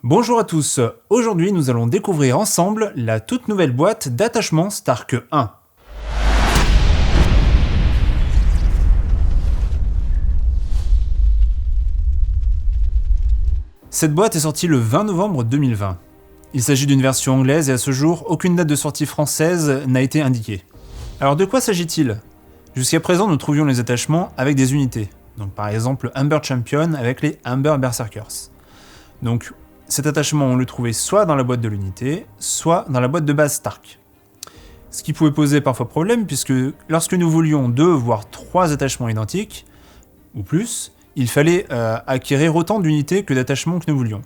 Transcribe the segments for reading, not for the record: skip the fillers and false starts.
Bonjour à tous, aujourd'hui nous allons découvrir ensemble la toute nouvelle boîte d'attachement Stark 1. Cette boîte est sortie le 20 novembre 2020. Il s'agit d'une version anglaise et à ce jour, aucune date de sortie française n'a été indiquée. Alors de quoi s'agit-il? Jusqu'à présent nous trouvions les attachements avec des unités, donc par exemple Humber Champion avec les Humber Berserkers. Donc cet attachement on le trouvait soit dans la boîte de l'unité, soit dans la boîte de base Stark. Ce qui pouvait poser parfois problème puisque lorsque nous voulions 2 voire 3 attachements identiques, ou plus, il fallait acquérir autant d'unités que d'attachements que nous voulions.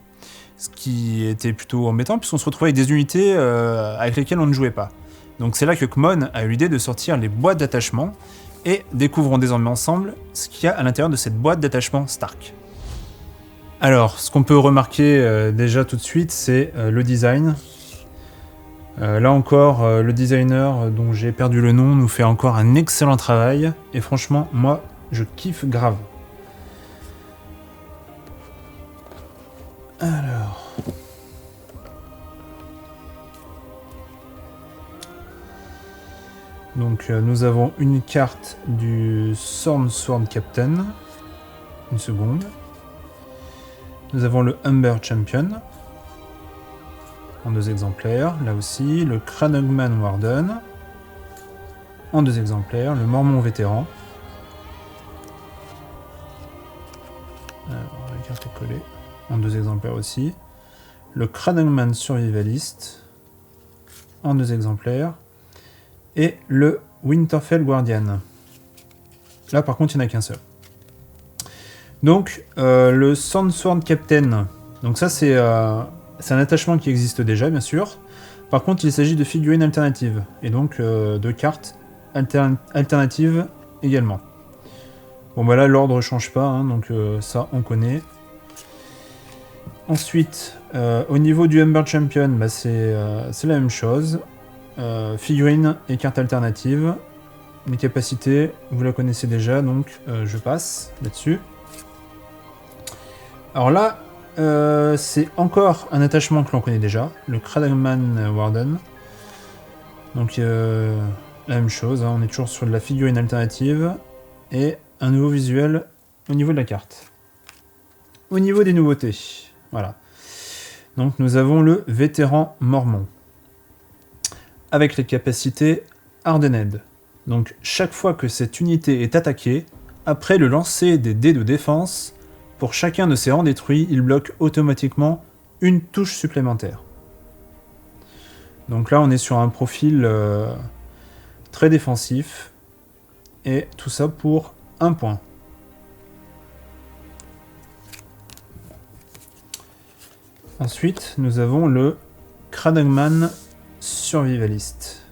Ce qui était plutôt embêtant puisqu'on se retrouvait avec des unités avec lesquelles on ne jouait pas. Donc c'est là que Kmon a eu l'idée de sortir les boîtes d'attachement et découvrons désormais ensemble ce qu'il y a à l'intérieur de cette boîte d'attachement Stark. Alors, ce qu'on peut remarquer déjà tout de suite, c'est le design. Là encore, le designer dont j'ai perdu le nom nous fait encore un excellent travail. Et franchement, moi, je kiffe grave. Alors... Donc, nous avons une carte du Sword Captain. Une seconde. Nous avons le Humber Champion, en 2 exemplaires, là aussi, le Cranogman Warden, en 2 exemplaires, le Mormon Vétéran. Alors, la carte est collée, en 2 exemplaires aussi, le Cranogman Survivalist, en 2 exemplaires, et le Winterfell Guardian. Là, par contre, il n'y en a qu'un seul. Donc, le Sword Captain, donc ça c'est un attachement qui existe déjà, bien sûr. Par contre, il s'agit de figurines alternatives, et donc de cartes alternatives également. Bon bah là, l'ordre ne change pas, hein, donc ça on connaît. Ensuite, au niveau du Humber Champion, bah, c'est la même chose. Figurines et cartes alternatives. Les capacités, vous la connaissez déjà, donc je passe là-dessus. Alors là, c'est encore un attachement que l'on connaît déjà, le Cranogman Warden. Donc la même chose, hein, on est toujours sur de la figurine alternative et un nouveau visuel au niveau de la carte. Au niveau des nouveautés, voilà. Donc nous avons le Vétéran Mormon avec les capacités Hardened. Donc chaque fois que cette unité est attaquée, après le lancer des dés de défense, pour chacun de ses rangs détruits, il bloque automatiquement une touche supplémentaire. Donc là, on est sur un profil très défensif. Et tout ça pour 1 point. Ensuite, nous avons le Cranogman Survivalist.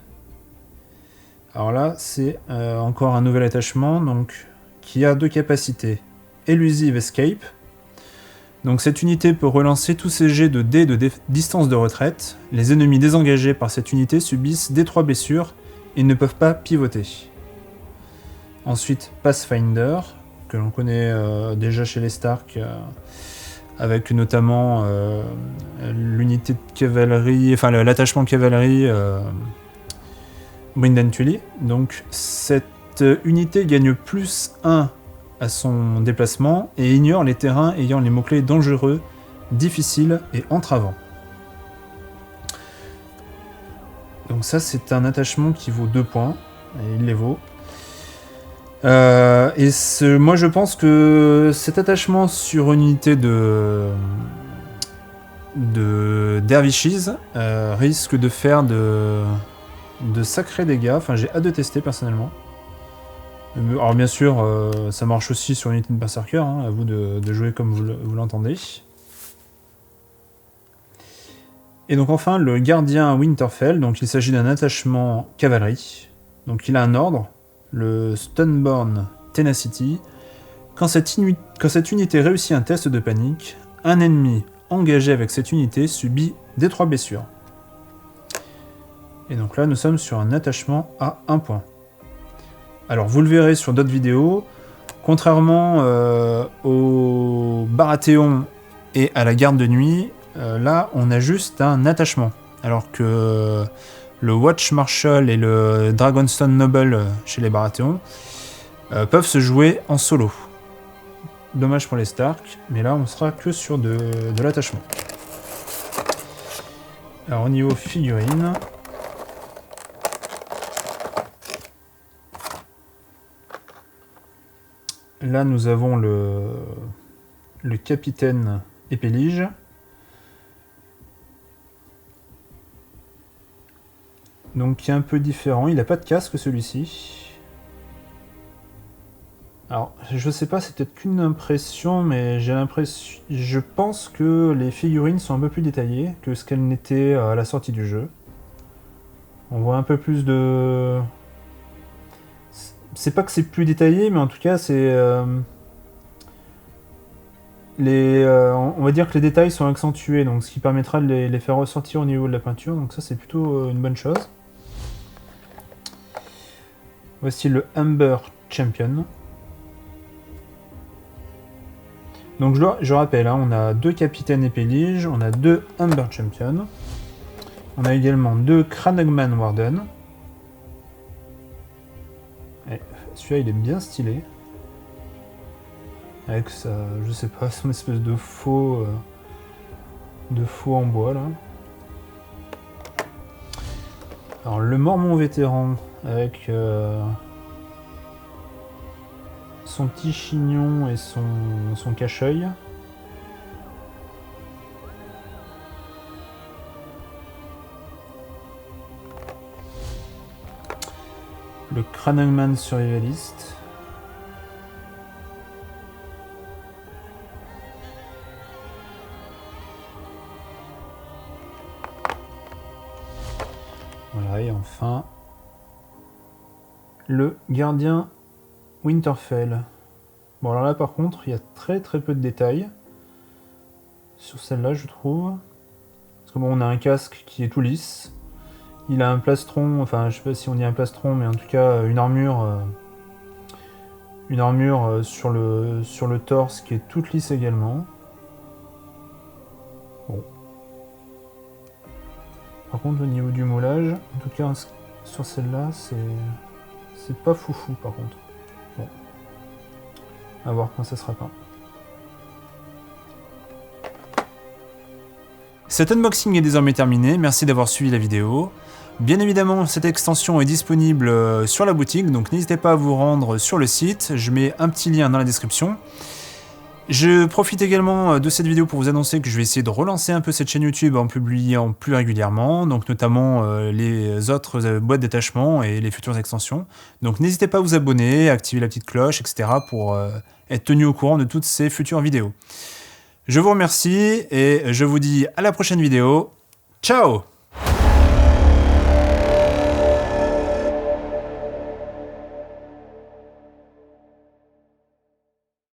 Alors là, c'est encore un nouvel attachement donc, qui a 2 capacités. Elusive Escape. Donc cette unité peut relancer tous ses jets de dés de distance de retraite. Les ennemis désengagés par cette unité subissent D3 blessures et ne peuvent pas pivoter. Ensuite Pathfinder, que l'on connaît déjà chez les Stark, avec notamment l'unité de cavalerie, enfin l'attachement cavalerie Brynden Tully. Donc cette unité gagne plus 1 à son déplacement et ignore les terrains ayant les mots-clés dangereux, difficiles et entravants. Donc ça c'est un attachement qui vaut 2 points, et il les vaut. Moi je pense que cet attachement sur une unité de dervishes risque de faire de sacrés dégâts, enfin j'ai hâte de tester personnellement. Alors bien sûr, ça marche aussi sur une unité de Berserker, hein, à vous de jouer comme vous l'entendez. Et donc enfin, le Gardien Winterfell, donc il s'agit d'un attachement cavalerie. Donc il a un ordre, le Stunborn Tenacity. Quand cette unité réussit un test de panique, un ennemi engagé avec cette unité subit D3 blessures. Et donc là, nous sommes sur un attachement à 1 point. Alors vous le verrez sur d'autres vidéos, contrairement au Baratheon et à la garde de nuit, là, on a juste un attachement. Alors que le Watch Marshall et le Dragonstone Noble chez les Baratheons peuvent se jouer en solo. Dommage pour les Stark, mais là on sera que sur de l'attachement. Alors au niveau figurines, là nous avons le capitaine Épélige. Donc qui est un peu différent, il n'a pas de casque celui-ci. Alors, je sais pas, c'est peut-être qu'une impression, mais j'ai l'impression... Je pense que les figurines sont un peu plus détaillées que ce qu'elles n'étaient à la sortie du jeu. On voit un peu plus de... C'est pas que c'est plus détaillé, mais en tout cas, c'est... on va dire que les détails sont accentués, donc ce qui permettra de les faire ressortir au niveau de la peinture, donc ça c'est plutôt une bonne chose. Voici le Humber Champion. Donc je rappelle, hein, on a 2 capitaines Épélige, on a 2 Humber Champion, on a également 2 Cranogman Warden. Celui-là il est bien stylé. Avec sa, je sais pas, son espèce de faux en bois là. Alors le Mormon vétéran avec son petit chignon et son cache-œil. Le Cranogman survivaliste. Voilà, et enfin le gardien Winterfell. Bon alors là par contre il y a très peu de détails sur celle-là je trouve. Parce que bon on a un casque qui est tout lisse. Il a un plastron, enfin je sais pas si on dit un plastron, mais en tout cas une armure sur le torse qui est toute lisse également. Bon. Par contre au niveau du moulage, en tout cas sur celle-là c'est pas foufou par contre. Bon. À voir quand ça sera peint. Cet unboxing est désormais terminé, merci d'avoir suivi la vidéo. Bien évidemment, cette extension est disponible sur la boutique, donc n'hésitez pas à vous rendre sur le site, je mets un petit lien dans la description. Je profite également de cette vidéo pour vous annoncer que je vais essayer de relancer un peu cette chaîne YouTube en publiant plus régulièrement, donc notamment les autres boîtes détachement et les futures extensions. Donc n'hésitez pas à vous abonner, à activer la petite cloche, etc. pour être tenu au courant de toutes ces futures vidéos. Je vous remercie et je vous dis à la prochaine vidéo. Ciao!